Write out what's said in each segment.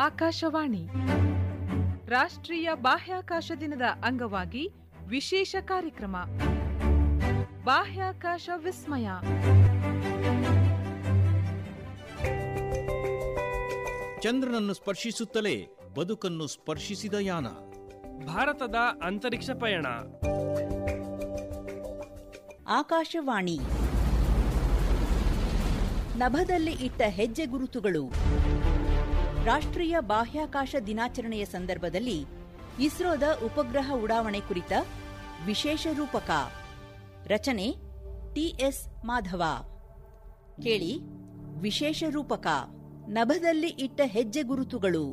ಆಕಾಶವಾಣಿ ರಾಷ್ಟ್ರೀಯ ಬಾಹ್ಯಾಕಾಶ ದಿನದ ಅಂಗವಾಗಿ ವಿಶೇಷ ಕಾರ್ಯಕ್ರಮ ಬಾಹ್ಯಾಕಾಶ ವಿಸ್ಮಯ. ಚಂದ್ರನನ್ನು ಸ್ಪರ್ಶಿಸುತ್ತಲೇ ಬದುಕನ್ನು ಸ್ಪರ್ಶಿಸಿದ ಯಾನ, ಭಾರತದ ಅಂತರಿಕ್ಷ ಪಯಣ. ಆಕಾಶವಾಣಿ ನಭದಲ್ಲಿ ಇಟ್ಟ ಹೆಜ್ಜೆ ಗುರುತುಗಳು. ರಾಷ್ಟ್ರೀಯ ಬಾಹ್ಯಾಕಾಶ ದಿನಾಚರಣೆಯ ಸಂದರ್ಭದಲ್ಲಿ ಇಸ್ರೋದ ಉಪಗ್ರಹ ಉಡಾವಣೆ ಕುರಿತ ವಿಶೇಷ ರೂಪಕ. ರಚನೆ ಟಿಎಸ್ ಮಾಧವ. ಕೇಳಿ ವಿಶೇಷ ರೂಪಕ ನಭದಲ್ಲಿ ಇಟ್ಟ ಹೆಜ್ಜೆ ಗುರುತುಗಳು.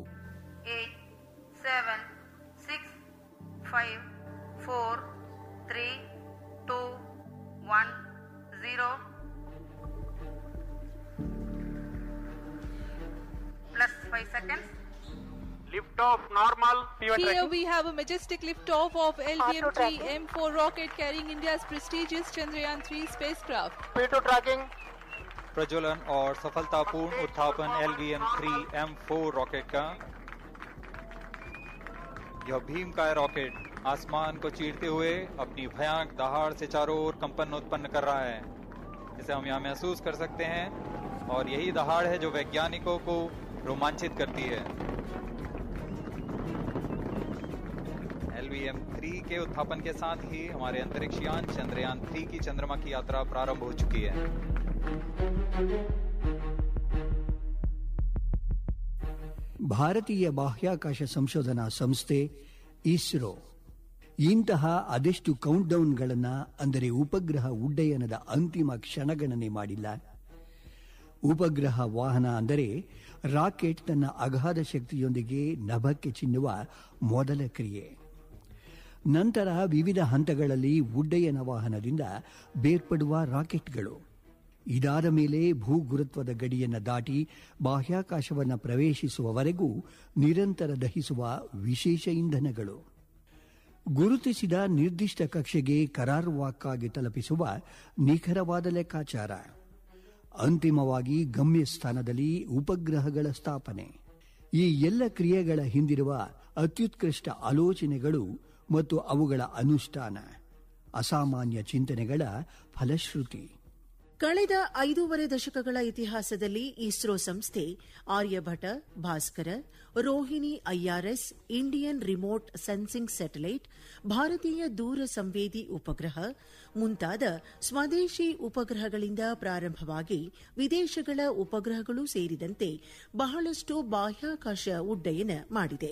8, 7, 6, 5, 4, 3, 2, 1, 0. Plus 5 seconds. Lift off normal. Here we have a majestic lift-off of LVM-3 M4 rocket carrying India's prestigious Chandrayaan-3 spacecraft. P2 tracking. प्रज्वलन और सफलतापूर्ण उत्थापन LVM-3 M4 रॉकेट का। यह भीमकाय रॉकेट आसमान को चीरते हुए अपनी भयानक दहाड़ से चारों ओर कंपन उत्पन्न कर रहा है, जिसे हम यहाँ महसूस कर सकते हैं, और यही दहाड़ है जो वैज्ञानिकों को रोमांचित करती है। LVM-3 के उत्थापन के साथ ही हमारे अंतरिक्ष यान चंद्रयान-3 की चंद्रमा की यात्रा प्रारंभ हो चुकी है। ಭಾರತೀಯ ಬಾಹ್ಯಾಕಾಶ ಸಂಶೋಧನಾ ಸಂಸ್ಥೆ ಇಸ್ರೋ ಇಂತಹ ಅದೆಷ್ಟು ಕೌಂಟ್ಡೌನ್ಗಳನ್ನು, ಅಂದರೆ ಉಪಗ್ರಹ ಉಡ್ಡಯನದ ಅಂತಿಮ ಕ್ಷಣಗಣನೆ ಮಾಡಿಲ್ಲ. ಉಪಗ್ರಹ ವಾಹನ ಅಂದರೆ ರಾಕೆಟ್ ತನ್ನ ಅಗಾಧ ಶಕ್ತಿಯೊಂದಿಗೆ ನಭಕ್ಕೆ ಚಿಮ್ಮುವ ಮೊದಲ ಕ್ರಿಯೆ. ನಂತರ ವಿವಿಧ ಹಂತಗಳಲ್ಲಿ ಉಡ್ಡಯನ ವಾಹನದಿಂದ ಬೇರ್ಪಡುವ ರಾಕೆಟ್ಗಳು. ಇದಾದ ಮೇಲೆ ಭೂಗುರುತ್ವದ ಗಡಿಯನ್ನು ದಾಟಿ ಬಾಹ್ಯಾಕಾಶವನ್ನು ಪ್ರವೇಶಿಸುವವರೆಗೂ ನಿರಂತರ ದಹಿಸುವ ವಿಶೇಷ ಇಂಧನಗಳು. ಗುರುತಿಸಿದ ನಿರ್ದಿಷ್ಟ ಕಕ್ಷೆಗೆ ಕರಾರುವಾಕ್ಕಾಗಿ ತಲುಪಿಸುವ ನಿಖರವಾದ ಲೆಕ್ಕಾಚಾರ. ಅಂತಿಮವಾಗಿ ಗಮ್ಯಸ್ಥಾನದಲ್ಲಿ ಉಪಗ್ರಹಗಳ ಸ್ಥಾಪನೆ. ಈ ಎಲ್ಲ ಕ್ರಿಯೆಗಳ ಹಿಂದಿರುವ ಅತ್ಯುತ್ಕೃಷ್ಟ ಆಲೋಚನೆಗಳು ಮತ್ತು ಅವುಗಳ ಅನುಷ್ಠಾನ, ಅಸಾಮಾನ್ಯ ಚಿಂತನೆಗಳ ಫಲಶ್ರುತಿ. ಕಳೆದ 5.5 ದಶಕಗಳ ಇತಿಹಾಸದಲ್ಲಿ ಇಸ್ರೋ ಸಂಸ್ಥೆ Aryabhata, Bhaskara, Rohini IRS, Indian remote sensing satellite, ಭಾರತೀಯ ದೂರ ಸಂವೇದಿ ಉಪಗ್ರಹ ಮುಂತಾದ ಸ್ವದೇಶಿ ಉಪಗ್ರಹಗಳಿಂದ ಪ್ರಾರಂಭವಾಗಿ ವಿದೇಶಗಳ ಉಪಗ್ರಹಗಳು ಸೇರಿದಂತೆ ಬಹಳಷ್ಟು ಬಾಹ್ಯಾಕಾಶ ಉಡ್ಡಯನ ಮಾಡಿದೆ.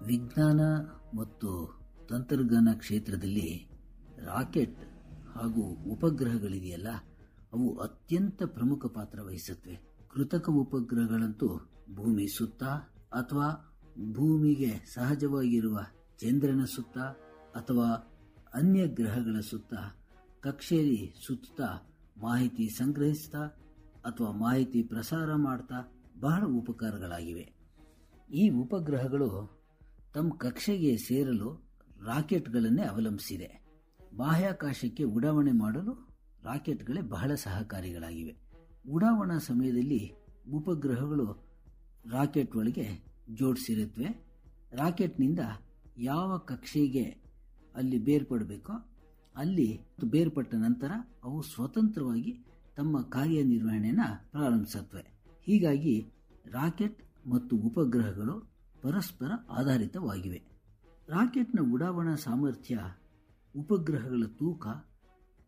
ವಿಜ್ಞಾನ ಮತ್ತು ತಂತ್ರಜ್ಞಾನ ಕ್ಷೇತ್ರದಲ್ಲಿ ರಾಕೆಟ್ ಹಾಗೂ ಉಪಗ್ರಹಗಳಿದೆಯಲ್ಲ, ಅವು ಅತ್ಯಂತ ಪ್ರಮುಖ ಪಾತ್ರ ವಹಿಸುತ್ತವೆ. ಕೃತಕ ಉಪಗ್ರಹಗಳಂತೂ ಭೂಮಿ ಸುತ್ತ ಅಥವಾ ಭೂಮಿಗೆ ಸಹಜವಾಗಿರುವ ಚಂದ್ರನ ಸುತ್ತ ಅಥವಾ ಅನ್ಯ ಗ್ರಹಗಳ ಸುತ್ತ ಕಕ್ಷೆಯಲ್ಲಿ ಸುತ್ತಾ ಮಾಹಿತಿ ಸಂಗ್ರಹಿಸ್ತಾ ಅಥವಾ ಮಾಹಿತಿ ಪ್ರಸಾರ ಮಾಡ್ತಾ ಬಹಳ ಉಪಕಾರಗಳಾಗಿವೆ. ಈ ಉಪಗ್ರಹಗಳು ತಮ್ಮ ಕಕ್ಷೆಗೆ ಸೇರಲು ರಾಕೆಟ್ಗಳನ್ನೇ ಅವಲಂಬಿಸಿದೆ. ಬಾಹ್ಯಾಕಾಶಕ್ಕೆ ಉಡಾವಣೆ ಮಾಡಲು ರಾಕೆಟ್ಗಳೇ ಬಹಳ ಸಹಕಾರಿಗಳಾಗಿವೆ. ಉಡಾವಣಾ ಸಮಯದಲ್ಲಿ ಉಪಗ್ರಹಗಳು ರಾಕೆಟ್ ಒಳಗೆ ಜೋಡಿಸಿರುತ್ತವೆ. ರಾಕೆಟ್ನಿಂದ ಯಾವ ಕಕ್ಷೆಗೆ ಅಲ್ಲಿ ಬೇರ್ಪಡಬೇಕೋ ಅಲ್ಲಿ ಬೇರ್ಪಟ್ಟ ನಂತರ ಅವು ಸ್ವತಂತ್ರವಾಗಿ ತಮ್ಮ ಕಾರ್ಯನಿರ್ವಹಣೆಯನ್ನು ಪ್ರಾರಂಭಿಸುತ್ತವೆ. ಹೀಗಾಗಿ ರಾಕೆಟ್ ಮತ್ತು ಉಪಗ್ರಹಗಳು ಪರಸ್ಪರ ಆಧಾರಿತವಾಗಿವೆ. ರಾಕೆಟ್ನ ಉಡಾವಣಾ ಸಾಮರ್ಥ್ಯ ಉಪಗ್ರಹಗಳ ತೂಕ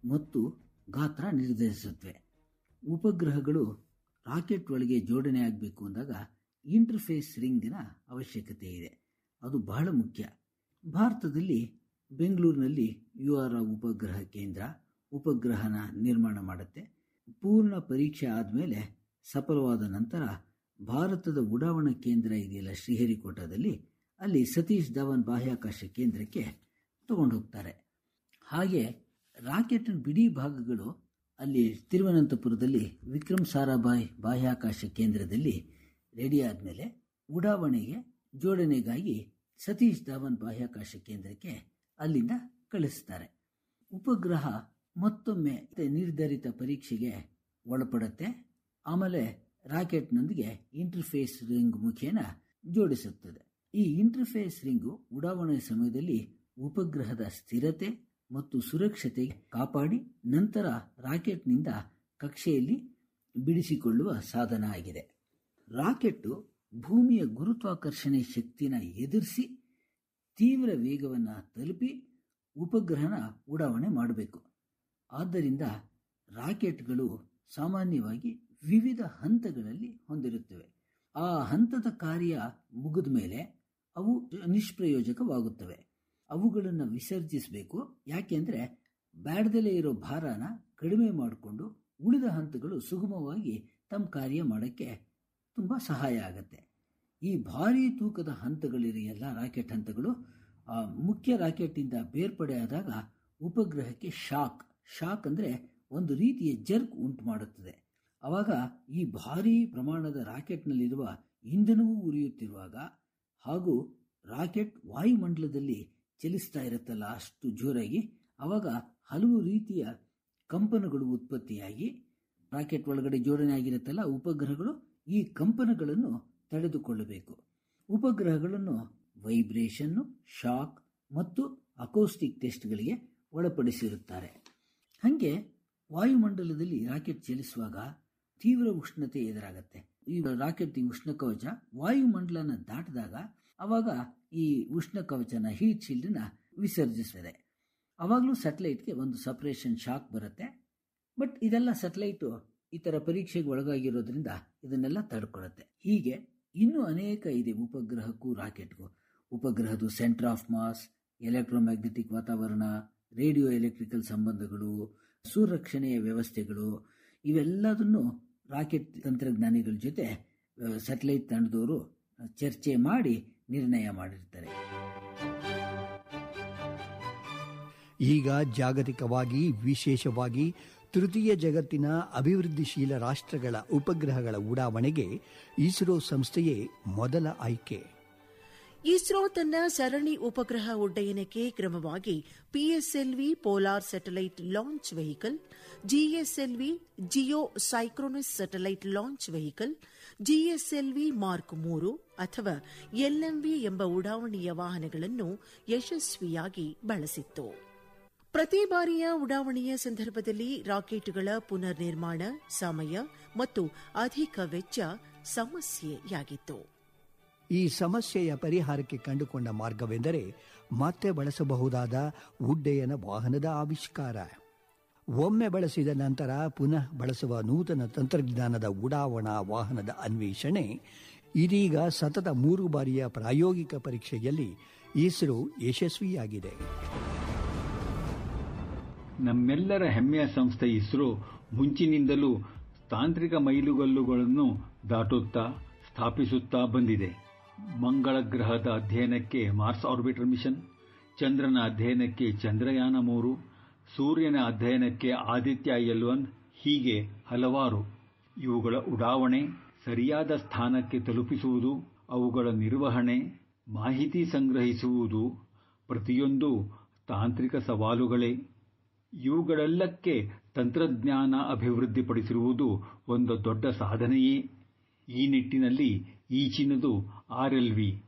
ಮತ್ತು ಗಾತ್ರ ನಿರ್ಧರಿಸುತ್ತವೆ. ಉಪಗ್ರಹಗಳು ರಾಕೆಟ್ ಒಳಗೆ ಜೋಡಣೆಯಾಗಬೇಕು ಅಂದಾಗ ಇಂಟರ್ಫೇಸ್ ರಿಂಗಿನ ಅವಶ್ಯಕತೆ ಇದೆ. ಅದು ಬಹಳ ಮುಖ್ಯ. ಭಾರತದಲ್ಲಿ ಬೆಂಗಳೂರಿನಲ್ಲಿ UR ಉಪಗ್ರಹ ಕೇಂದ್ರ ಉಪಗ್ರಹನ ನಿರ್ಮಾಣ ಮಾಡುತ್ತೆ. ಪೂರ್ಣ ಪರೀಕ್ಷೆ ಆದಮೇಲೆ ಸಫಲವಾದ ನಂತರ ಭಾರತದ ಉಡಾವಣಾ ಕೇಂದ್ರ ಇದೆಯಲ್ಲ ಶ್ರೀಹರಿಕೋಟದಲ್ಲಿ, ಅಲ್ಲಿ ಸತೀಶ್ ಧವನ್ ಬಾಹ್ಯಾಕಾಶ ಕೇಂದ್ರಕ್ಕೆ ತಗೊಂಡು ಹೋಗ್ತಾರೆ. ಹಾಗೆ ರಾಕೆಟ್ ಬಿಡಿ ಭಾಗಗಳು ಅಲ್ಲಿ ತಿರುವನಂತಪುರದಲ್ಲಿ ವಿಕ್ರಮ್ ಸಾರಾಭಾಯ್ ಬಾಹ್ಯಾಕಾಶ ಕೇಂದ್ರದಲ್ಲಿ ರೆಡಿ ಆದಮೇಲೆ ಉಡಾವಣೆಗೆ ಜೋಡಣೆಗಾಗಿ ಸತೀಶ್ ಧವನ್ ಬಾಹ್ಯಾಕಾಶ ಕೇಂದ್ರಕ್ಕೆ ಅಲ್ಲಿಂದ ಕಳಿಸ್ತಾರೆ. ಉಪಗ್ರಹ ಮತ್ತೊಮ್ಮೆ ನಿರ್ಧರಿತ ಪರೀಕ್ಷೆಗೆ ಒಳಪಡುತ್ತೆ. ಆಮೇಲೆ ರಾಕೆಟ್ನೊಂದಿಗೆ ಇಂಟರ್ಫೇಸ್ ರಿಂಗ್ ಮುಖೇನ ಜೋಡಿಸುತ್ತದೆ. ಈ ಇಂಟರ್ಫೇಸ್ ರಿಂಗು ಉಡಾವಣೆ ಸಮಯದಲ್ಲಿ ಉಪಗ್ರಹದ ಸ್ಥಿರತೆ ಮತ್ತು ಸುರಕ್ಷತೆ ಕಾಪಾಡಿ ನಂತರ ರಾಕೆಟ್ನಿಂದ ಕಕ್ಷೆಯಲ್ಲಿ ಬಿಡಿಸಿಕೊಳ್ಳುವ ಸಾಧನ ಆಗಿದೆ. ರಾಕೆಟ್ ಭೂಮಿಯ ಗುರುತ್ವಾಕರ್ಷಣೆ ಶಕ್ತಿನ ಎದುರಿಸಿ ತೀವ್ರ ವೇಗವನ್ನು ತಲುಪಿ ಉಪಗ್ರಹನ ಉಡಾವಣೆ ಮಾಡಬೇಕು. ಆದ್ದರಿಂದ ರಾಕೆಟ್ಗಳು ಸಾಮಾನ್ಯವಾಗಿ ವಿವಿಧ ಹಂತಗಳಲ್ಲಿ ಹೊಂದಿರುತ್ತವೆ. ಆ ಹಂತದ ಕಾರ್ಯ ಮುಗಿದ ಮೇಲೆ ಅವು ನಿಷ್ಪ್ರಯೋಜಕವಾಗುತ್ತವೆ. ಅವುಗಳನ್ನು ವಿಸರ್ಜಿಸಬೇಕು. ಯಾಕೆಂದರೆ ಬ್ಯಾಡ್ದಲೇ ಇರೋ ಭಾರನ ಕಡಿಮೆ ಮಾಡಿಕೊಂಡು ಉಳಿದ ಹಂತಗಳು ಸುಗಮವಾಗಿ ತಮ್ಮ ಕಾರ್ಯ ಮಾಡೋಕ್ಕೆ ತುಂಬ ಸಹಾಯ ಆಗುತ್ತೆ. ಈ ಭಾರೀ ತೂಕದ ಹಂತಗಳಿದೆಯಲ್ಲ, ರಾಕೆಟ್ ಹಂತಗಳು, ಮುಖ್ಯ ರಾಕೆಟ್ಟಿಂದ ಬೇರ್ಪಡೆಯಾದಾಗ ಉಪಗ್ರಹಕ್ಕೆ ಶಾಕ್ ಅಂದರೆ ಒಂದು ರೀತಿಯ ಜರ್ಕ್ ಉಂಟು ಮಾಡುತ್ತದೆ. ಆವಾಗ ಈ ಭಾರೀ ಪ್ರಮಾಣದ ರಾಕೆಟ್ನಲ್ಲಿರುವ ಇಂಧನವೂ ಉರಿಯುತ್ತಿರುವಾಗ ಹಾಗೂ ರಾಕೆಟ್ ವಾಯುಮಂಡಲದಲ್ಲಿ ಚಲಿಸ್ತಾ ಇರುತ್ತಲ್ಲ ಅಷ್ಟು ಜೋರಾಗಿ, ಆವಾಗ ಹಲವು ರೀತಿಯ ಕಂಪನಗಳು ಉತ್ಪತ್ತಿಯಾಗಿ ರಾಕೆಟ್ ಒಳಗಡೆ ಜೋಡಣೆ ಆಗಿರುತ್ತಲ್ಲ ಉಪಗ್ರಹಗಳು, ಈ ಕಂಪನಗಳನ್ನು ತಡೆದುಕೊಳ್ಳಬೇಕು. ಉಪಗ್ರಹಗಳನ್ನು ವೈಬ್ರೇಷನ್ನು, ಶಾಕ್ ಮತ್ತು ಅಕೌಸ್ಟಿಕ್ ಟೆಸ್ಟ್ಗಳಿಗೆ ಒಳಪಡಿಸಿರುತ್ತಾರೆ. ಹಾಗೆ ವಾಯುಮಂಡಲದಲ್ಲಿ ರಾಕೆಟ್ ಚಲಿಸುವಾಗ ತೀವ್ರ ಉಷ್ಣತೆ ಎದುರಾಗತ್ತೆ. ಈ ರಾಕೆಟ್ ಉಷ್ಣ ಕವಚ ವಾಯುಮಂಡಲನ ದಾಟಿದಾಗ ಅವಾಗ ಈ ಉಷ್ಣ ಕವಚನ, ಹೀಟ್ ಶೀಲ್ಡ್ನ ವಿಸರ್ಜಿಸಿದೆ. ಅವಾಗಲೂ ಸ್ಯಾಟಲೈಟ್ಗೆ ಒಂದು ಸಪರೇಷನ್ ಶಾಕ್ ಬರುತ್ತೆ. ಬಟ್ ಇದೆಲ್ಲ ಸ್ಯಾಟಲೈಟು ಈ ಥರ ಪರೀಕ್ಷೆಗೆ ಒಳಗಾಗಿರೋದ್ರಿಂದ ಇದನ್ನೆಲ್ಲ ತಡ್ಕೊಳ್ಳುತ್ತೆ. ಹೀಗೆ ಇನ್ನೂ ಅನೇಕ ಇದೆ ಉಪಗ್ರಹಕ್ಕೂ ರಾಕೆಟ್ಗೂ. ಉಪಗ್ರಹದ ಸೆಂಟರ್ ಆಫ್ ಮಾಸ್, ಎಲೆಕ್ಟ್ರೋಮ್ಯಾಗ್ನೆಟಿಕ್ ವಾತಾವರಣ, ರೇಡಿಯೋ ಎಲೆಕ್ಟ್ರಿಕಲ್ ಸಂಬಂಧಗಳು, ಸುರಕ್ಷಣೆಯ ವ್ಯವಸ್ಥೆಗಳು, ಇವೆಲ್ಲದನ್ನು ರಾಕೆಟ್ ತಂತ್ರಜ್ಞಾನಿಗಳ ಜೊತೆ ಸ್ಯಾಟಲೈಟ್ ತಂಡದವರು ಚರ್ಚೆ ಮಾಡಿ ನಿರ್ಣಯ ಮಾಡಿರ್ತಾರೆ. ಈಗ ಜಾಗತಿಕವಾಗಿ, ವಿಶೇಷವಾಗಿ ತೃತೀಯ ಜಗತ್ತಿನ ಅಭಿವೃದ್ಧಿಶೀಲ ರಾಷ್ಟ್ರಗಳ ಉಪಗ್ರಹಗಳ ಉಡಾವಣೆಗೆ ಇಸ್ರೋ ಸಂಸ್ಥೆಯೇ ಮೊದಲ ಆಯ್ಕೆ. ಇಸ್ರೋ ತನ್ನ ಸರಣಿ ಉಪಗ್ರಹ ಉಡ್ಡಯನಕ್ಕೆ ಕ್ರಮವಾಗಿ PSLV polar satellite launch vehicle, GSLV geosynchronous satellite launch vehicle, GSLV mark 3 ಅಥವಾ ಎಲ್ಎಂವಿ ಎಂಬ ಉಡಾವಣೆಯ ವಾಹನಗಳನ್ನು ಯಶಸ್ವಿಯಾಗಿ ಬಳಸಿತ್ತು. ಪ್ರತಿ ಬಾರಿಯ ಉಡಾವಣೆಯ ಸಂದರ್ಭದಲ್ಲಿ ರಾಕೆಟ್ಗಳ ಪುನರ್ ನಿರ್ಮಾಣ, ಸಮಯ ಮತ್ತು ಅಧಿಕ ವೆಚ್ಚ ಸಮಸ್ಯೆಯಾಗಿತ್ತು. ಈ ಸಮಸ್ಯೆಯ ಪರಿಹಾರಕ್ಕೆ ಕಂಡುಕೊಂಡ ಮಾರ್ಗವೆಂದರೆ ಮತ್ತೆ ಬಳಸಬಹುದಾದ ಉಡ್ಡಯನ ವಾಹನದ ಆವಿಷ್ಕಾರ. ಒಮ್ಮೆ ಬಳಸಿದ ನಂತರ ಪುನಃ ಬಳಸುವ ನೂತನ ತಂತ್ರಜ್ಞಾನದ ಉಡಾವಣಾ ವಾಹನದ ಅನ್ವೇಷಣೆ ಇದೀಗ ಸತತ 3 ಬಾರಿಯ ಪ್ರಾಯೋಗಿಕ ಪರೀಕ್ಷೆಯಲ್ಲಿ ಇಸ್ರೋ ಯಶಸ್ವಿಯಾಗಿದೆ. ನಮ್ಮೆಲ್ಲರ ಹೆಮ್ಮೆಯ ಸಂಸ್ಥೆ ಇಸ್ರೋ ಮುಂಚಿನಿಂದಲೂ ತಾಂತ್ರಿಕ ಮೈಲುಗಲ್ಲುಗಳನ್ನು ದಾಟುತ್ತಾ ಸ್ಥಾಪಿಸುತ್ತಾ ಬಂದಿದೆ. ಮಂಗಳ ಗ್ರಹದ ಅಧ್ಯಯನಕ್ಕೆ ಮಾರ್ಸ್ ಆರ್ಬಿಟರ್ ಮಿಷನ್, ಚಂದ್ರನ ಅಧ್ಯಯನಕ್ಕೆ ಚಂದ್ರಯಾನ 3, ಸೂರ್ಯನ ಅಧ್ಯಯನಕ್ಕೆ ಆದಿತ್ಯ L1, ಹೀಗೆ ಹಲವಾರು. ಇವುಗಳ ಉಡಾವಣೆ, ಸರಿಯಾದ ಸ್ಥಾನಕ್ಕೆ ತಲುಪಿಸುವುದು, ಅವುಗಳ ನಿರ್ವಹಣೆ, ಮಾಹಿತಿ ಸಂಗ್ರಹಿಸುವುದು ಪ್ರತಿಯೊಂದು ತಾಂತ್ರಿಕ ಸವಾಲುಗಳೇ. ಇವುಗಳೆಲ್ಲಕ್ಕೆ ತಂತ್ರಜ್ಞಾನ ಅಭಿವೃದ್ಧಿಪಡಿಸಿರುವುದು ಒಂದು ದೊಡ್ಡ ಸಾಧನೆಯೇ. ಈ ನಿಟ್ಟಿನಲ್ಲಿ ಈಚಿನದು RLV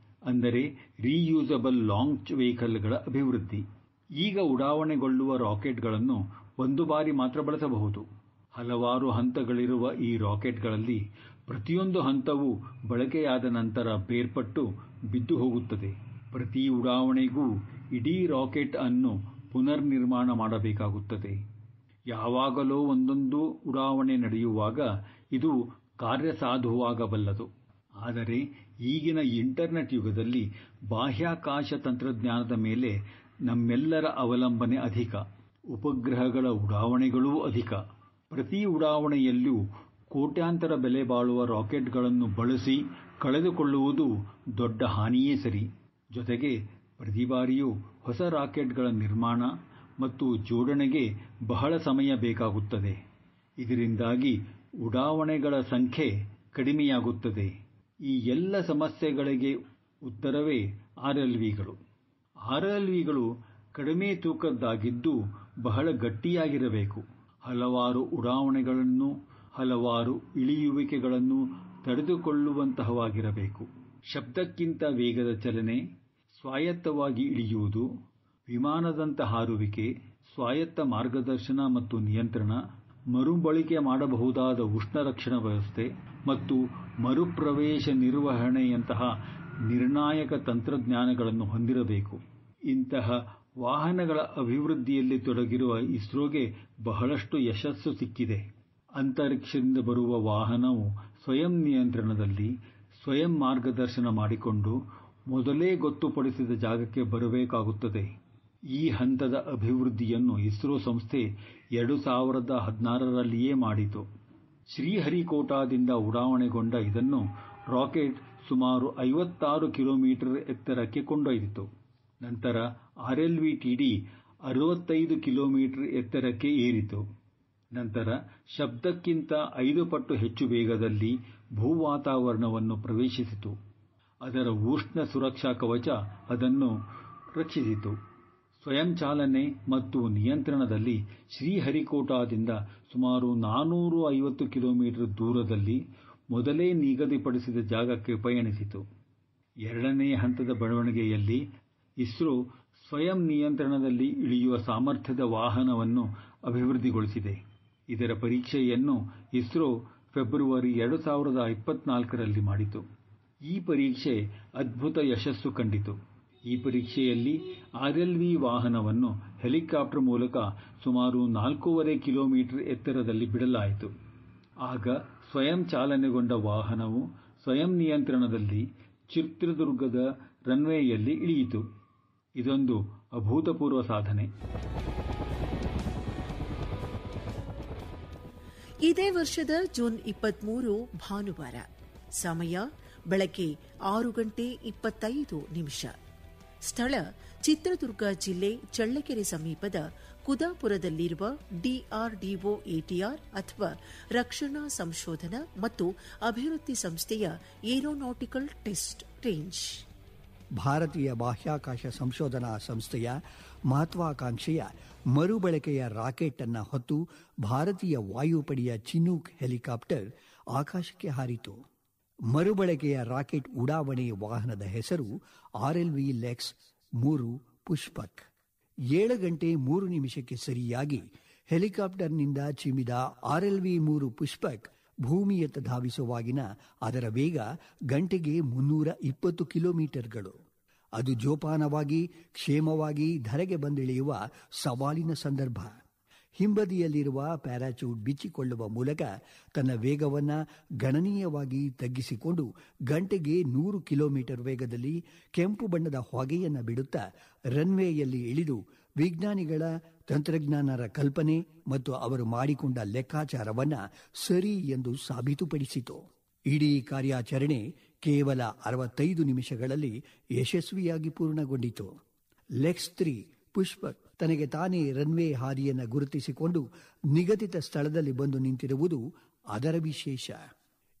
ಅಂದರೆ ರೀಯೂಸಬಲ್ ಲಾಂಚ್ ವೆಹಿಕಲ್ಗಳ ಅಭಿವೃದ್ಧಿ. ಈಗ ಉಡಾವಣೆಗೊಳ್ಳುವ ರಾಕೆಟ್ಗಳನ್ನು ಒಂದು ಬಾರಿ ಮಾತ್ರ ಬಳಸಬಹುದು. ಹಲವಾರು ಹಂತಗಳಿರುವ ಈ ರಾಕೆಟ್ಗಳಲ್ಲಿ ಪ್ರತಿಯೊಂದು ಹಂತವೂ ಬಳಕೆಯಾದ ನಂತರ ಬೇರ್ಪಟ್ಟು ಬಿದ್ದು ಹೋಗುತ್ತದೆ. ಪ್ರತಿ ಉಡಾವಣೆಗೂ ಇಡೀ ರಾಕೆಟ್ ಅನ್ನು ಪುನರ್ ನಿರ್ಮಾಣ ಮಾಡಬೇಕಾಗುತ್ತದೆ. ಯಾವಾಗಲೋ ಒಂದೊಂದು ಉಡಾವಣೆ ನಡೆಯುವಾಗ ಇದು ಕಾರ್ಯಸಾಧುವಾಗಬಲ್ಲದು. ಆದರೆ ಈಗಿನ ಇಂಟರ್ನೆಟ್ ಯುಗದಲ್ಲಿ ಬಾಹ್ಯಾಕಾಶ ತಂತ್ರಜ್ಞಾನದ ಮೇಲೆ ನಮ್ಮೆಲ್ಲರ ಅವಲಂಬನೆ ಅಧಿಕ. ಉಪಗ್ರಹಗಳ ಉಡಾವಣೆಗಳೂ ಅಧಿಕ. ಪ್ರತಿ ಉಡಾವಣೆಯಲ್ಲೂ ಕೋಟ್ಯಾಂತರ ಬೆಲೆ ಬಾಳುವ ರಾಕೆಟ್ಗಳನ್ನು ಬಳಸಿ ಕಳೆದುಕೊಳ್ಳುವುದು ದೊಡ್ಡ ಹಾನಿಯೇ ಸರಿ. ಜೊತೆಗೆ ಪ್ರತಿ ಬಾರಿಯೂ ಹೊಸ ರಾಕೆಟ್ಗಳ ನಿರ್ಮಾಣ ಮತ್ತು ಜೋಡಣೆಗೆ ಬಹಳ ಸಮಯ ಬೇಕಾಗುತ್ತದೆ. ಇದರಿಂದಾಗಿ ಉಡಾವಣೆಗಳ ಸಂಖ್ಯೆ ಕಡಿಮೆಯಾಗುತ್ತದೆ. ಈ ಎಲ್ಲ ಸಮಸ್ಯೆಗಳಿಗೆ ಉತ್ತರವೇ RLVಗಳು. RLVಗಳು ಕಡಿಮೆ ತೂಕದ್ದಾಗಿದ್ದು ಬಹಳ ಗಟ್ಟಿಯಾಗಿರಬೇಕು. ಹಲವಾರು ಉಡಾವಣೆಗಳನ್ನು ಹಲವಾರು ಇಳಿಯುವಿಕೆಗಳನ್ನು ತಡೆದುಕೊಳ್ಳುವಂತಹವಾಗಿರಬೇಕು. ಶಬ್ದಕ್ಕಿಂತ ವೇಗದ ಚಲನೆ, ಸ್ವಾಯತ್ತವಾಗಿ ಇಳಿಯುವುದು, ವಿಮಾನದಂಥ ಹಾರುವಿಕೆ, ಸ್ವಾಯತ್ತ ಮಾರ್ಗದರ್ಶನ ಮತ್ತು ನಿಯಂತ್ರಣ, ಮರುಬಳಕೆ ಮಾಡಬಹುದಾದ ಉಷ್ಣ ರಕ್ಷಣಾ ವ್ಯವಸ್ಥೆ ಮತ್ತು ಮರುಪ್ರವೇಶ ನಿರ್ವಹಣೆಯಂತಹ ನಿರ್ಣಾಯಕ ತಂತ್ರಜ್ಞಾನಗಳನ್ನು ಹೊಂದಿರಬೇಕು. ಇಂತಹ ವಾಹನಗಳ ಅಭಿವೃದ್ಧಿಯಲ್ಲಿ ತೊಡಗಿರುವ ಇಸ್ರೋಗೆ ಬಹಳಷ್ಟು ಯಶಸ್ಸು ಸಿಕ್ಕಿದೆ. ಅಂತರಿಕ್ಷದಿಂದ ಬರುವ ವಾಹನವು ಸ್ವಯಂ ನಿಯಂತ್ರಣದಲ್ಲಿ ಸ್ವಯಂ ಮಾರ್ಗದರ್ಶನ ಮಾಡಿಕೊಂಡು ಮೊದಲೇ ಗೊತ್ತುಪಡಿಸಿದ ಜಾಗಕ್ಕೆ ಬರಬೇಕಾಗುತ್ತದೆ. ಈ ಹಂತದ ಅಭಿವೃದ್ಧಿಯನ್ನು ಇಸ್ರೋ ಸಂಸ್ಥೆ 2016ರಲ್ಲಿಯೇ ಮಾಡಿತು. ಶ್ರೀಹರಿಕೋಟಾದಿಂದ ಉಡಾವಣೆಗೊಂಡ ಇದನ್ನು ರಾಕೆಟ್ ಸುಮಾರು 56 ಕಿಲೋಮೀಟರ್ ಎತ್ತರಕ್ಕೆ ಕೊಂಡೊಯ್ದಿತು. ನಂತರ RLV-TD 65 ಕಿಲೋಮೀಟರ್ ಎತ್ತರಕ್ಕೆ ಏರಿತು. ನಂತರ ಶಬ್ದಕ್ಕಿಂತ 5 ಪಟ್ಟು ಹೆಚ್ಚು ವೇಗದಲ್ಲಿ ಭೂವಾತಾವರಣವನ್ನು ಪ್ರವೇಶಿಸಿತು. ಅದರ ಉಷ್ಣ ಸುರಕ್ಷಾ ಕವಚ ಅದನ್ನು ರಕ್ಷಿಸಿತು. ಸ್ವಯಂ ಚಾಲನೆ ಮತ್ತು ನಿಯಂತ್ರಣದಲ್ಲಿ ಶ್ರೀಹರಿಕೋಟಾದಿಂದ ಸುಮಾರು 450 ಕಿಲೋಮೀಟರ್ ದೂರದಲ್ಲಿ ಮೊದಲೇ ನಿಗದಿಪಡಿಸಿದ ಜಾಗಕ್ಕೆ ಪಯಣಿಸಿತು. ಎರಡನೇ ಹಂತದ ಬೆಳವಣಿಗೆಯಲ್ಲಿ ಇಸ್ರೋ ಸ್ವಯಂ ನಿಯಂತ್ರಣದಲ್ಲಿ ಇಳಿಯುವ ಸಾಮರ್ಥ್ಯದ ವಾಹನವನ್ನು ಅಭಿವೃದ್ಧಿಗೊಳಿಸಿದೆ. ಇದರ ಪರೀಕ್ಷೆಯನ್ನು ಇಸ್ರೋ ಫೆಬ್ರವರಿ 2024ರಲ್ಲಿ ಮಾಡಿತು. ಈ ಪರೀಕ್ಷೆ ಅದ್ಭುತ ಯಶಸ್ಸು ಕಂಡಿತು. ಈ ಪರೀಕ್ಷೆಯಲ್ಲಿ RLV ವಾಹನವನ್ನು ಹೆಲಿಕಾಪ್ಟರ್ ಮೂಲಕ ಸುಮಾರು 4.5 ಕಿಲೋಮೀಟರ್ ಎತ್ತರದಲ್ಲಿ ಬಿಡಲಾಯಿತು. ಆಗ ಸ್ವಯಂ ಚಾಲನೆಗೊಂಡ ವಾಹನವು ಸ್ವಯಂ ನಿಯಂತ್ರಣದಲ್ಲಿ ಚಿತ್ರದುರ್ಗದ ರನ್ವೇಯಲ್ಲಿ ಇಳಿಯಿತು. ಇದೊಂದು ಅಭೂತಪೂರ್ವ ಸಾಧನೆ. ಇದೇ ವರ್ಷದ ಜೂನ್ 23 ಭಾನುವಾರ. ಸಮಯ ಬೆಳಗ್ಗೆ 6:25. ಸ್ಥಳ ಚಿತ್ರದುರ್ಗ ಜಿಲ್ಲೆ ಚಳ್ಳಕೆರೆ ಸಮೀಪದ ಕುದಾಪುರದಲ್ಲಿರುವ DRDO ATR ಅಥವಾ ರಕ್ಷಣಾ ಸಂಶೋಧನಾ ಮತ್ತು ಅಭಿವೃದ್ಧಿ ಸಂಸ್ಥೆಯ ಏರೋನಾಟಿಕಲ್ ಟೆಸ್ಟ್ ರೇಂಜ್. ಭಾರತೀಯ ಬಾಹ್ಯಾಕಾಶ ಸಂಶೋಧನಾ ಸಂಸ್ಥೆಯ ಮಹತ್ವಾಕಾಂಕ್ಷೆಯ ಮರುಬಳಕೆಯ ರಾಕೆಟ್ ಅನ್ನು ಹೊತ್ತು ಭಾರತೀಯ ವಾಯುಪಡೆಯ ಚಿನೂಕ್ ಹೆಲಿಕಾಪ್ಟರ್ ಆಕಾಶಕ್ಕೆ ಹಾರಿತು. ಮರುಬಳಕೆಯ ರಾಕೆಟ್ ಉಡಾವಣೆ ವಾಹನದ ಹೆಸರು RLV-LEX 3 ಪುಷ್ಪಕ್. 7:03 ಸರಿಯಾಗಿ ಹೆಲಿಕಾಪ್ಟರ್ನಿಂದ ಚಿಮ್ಮಿದ RLV-3 ಪುಷ್ಪಕ್ ಭೂಮಿಯತ್ತ ಧಾವಿಸುವಾಗಿನ ಅದರ ವೇಗ ಗಂಟೆಗೆ 320 ಕಿಲೋಮೀಟರ್ಗಳು. ಅದು ಜೋಪಾನವಾಗಿ ಕ್ಷೇಮವಾಗಿ ಧರೆಗೆ ಬಂದಿಳಿಯುವ ಸವಾಲಿನ ಸಂದರ್ಭ. ಹಿಂಬದಿಯಲ್ಲಿರುವ ಪ್ಯಾರಾಚೂಟ್ ಬಿಚ್ಚಿಕೊಳ್ಳುವ ಮೂಲಕ ತನ್ನ ವೇಗವನ್ನು ಗಣನೀಯವಾಗಿ ತಗ್ಗಿಸಿಕೊಂಡು ಗಂಟೆಗೆ 100 ಕಿಲೋಮೀಟರ್ ವೇಗದಲ್ಲಿ ಕೆಂಪು ಬಣ್ಣದ ಹೊಗೆಯನ್ನು ಬಿಡುತ್ತಾ ರನ್ವೇಯಲ್ಲಿ ಇಳಿದು ವಿಜ್ಞಾನಿಗಳ ತಂತ್ರಜ್ಞಾನರ ಕಲ್ಪನೆ ಮತ್ತು ಅವರು ಮಾಡಿಕೊಂಡ ಲೆಕ್ಕಾಚಾರವನ್ನು ಸರಿ ಎಂದು ಸಾಬೀತುಪಡಿಸಿತು. ಇಡೀ ಕಾರ್ಯಾಚರಣೆ ಕೇವಲ 65 ನಿಮಿಷಗಳಲ್ಲಿ ಯಶಸ್ವಿಯಾಗಿ ಪೂರ್ಣಗೊಂಡಿತು. LEX 3 ಪುಷ್ಪಕ್ ತನಗೆ ತಾನೇ ರನ್ವೇ ಹಾದಿಯನ್ನು ಗುರುತಿಸಿಕೊಂಡು ನಿಗದಿತ ಸ್ಥಳದಲ್ಲಿ ಬಂದು ನಿಂತಿರುವುದು ಅದರ ವಿಶೇಷ.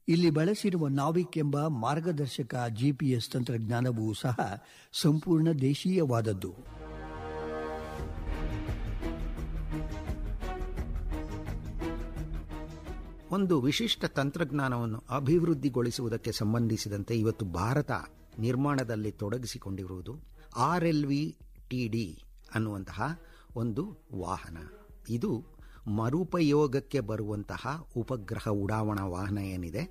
ಇಲ್ಲಿ ಬಳಸಿರುವ ನಾವಿಕ್ ಎಂಬ ಮಾರ್ಗದರ್ಶಕ GPS ತಂತ್ರಜ್ಞಾನವೂ ಸಹ ಸಂಪೂರ್ಣ ದೇಶೀಯವಾದದ್ದು. ಒಂದು ವಿಶಿಷ್ಟ ತಂತ್ರಜ್ಞಾನವನ್ನು ಅಭಿವೃದ್ಧಿಗೊಳಿಸುವುದಕ್ಕೆ ಸಂಬಂಧಿಸಿದಂತೆ ಇವತ್ತು ಭಾರತ ನಿರ್ಮಾಣದಲ್ಲಿ ತೊಡಗಿಸಿಕೊಂಡಿರುವುದು RLV-TD ಅನ್ನುವಂತಹ ಒಂದು ವಾಹನ. ಇದು ಮರುಪಯೋಗಕ್ಕೆ ಬರುವಂತಹ ಉಪಗ್ರಹ ಉಡಾವಣಾ ವಾಹನ ಏನಿದೆ